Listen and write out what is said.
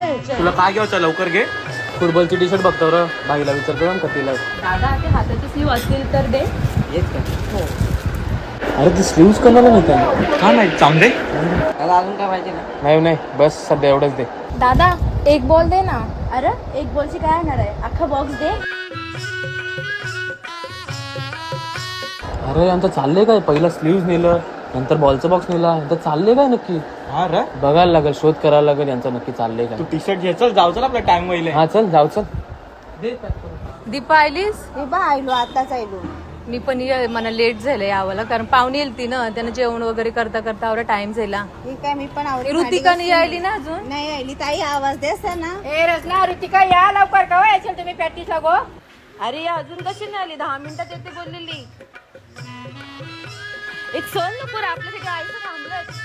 तुला काय घ्यायचं लवकर घे. फुटबॉलची टी शर्ट बघतो र, बाईला विचारतो ना कतीला. दादा ते हाताचे स्लीव असतील तर दे. येत का? हो. अरे ते स्लीव्स कोणाला नाही का नाही चांगले. त्याला अजून काय पाहिजे ना? नाही नाही बस सध्या एवढंच दे. दादा एक बॉल दे ना. अरे एक बॉलची काय येणार आहे, अख्खा बॉक्स दे. अरे यांचं चाललंय काय, पहिला स्लीव्स नेलं नंतर बॉलचं बॉक्स नेला, यांचं चाललंय काय नक्की. हा रे बघायला लागेल, शोध करायला लागेल यांचं नक्की चाललंय काय. तू टी शर्ट घे, चल जाऊ, चल आपला टाइम होईल. हा चल जाऊ चल. दीपा आलीस? दीपा आयलो, आताच आयलो. मी पण मला लेट झालं यावं, कारण पाहुणे येईल ती ना, त्यानं जेवण वगैरे करता करता आवडा टाइम झाला. ठीक आहे, मी पण आवडते. ऋतिका नाही यायली ना अजून? नाही यायली. ताई आवाज देस ना. ए रचना, ऋतिका या लवकर, कवा यायचं तुम्ही प्रॅक्टिसला गो? अरे अजून कशी नाही आली, 10 मिनिटात येते बोललेली. एक सण नको रे, आपल्यासाठी आईचं थांबलं.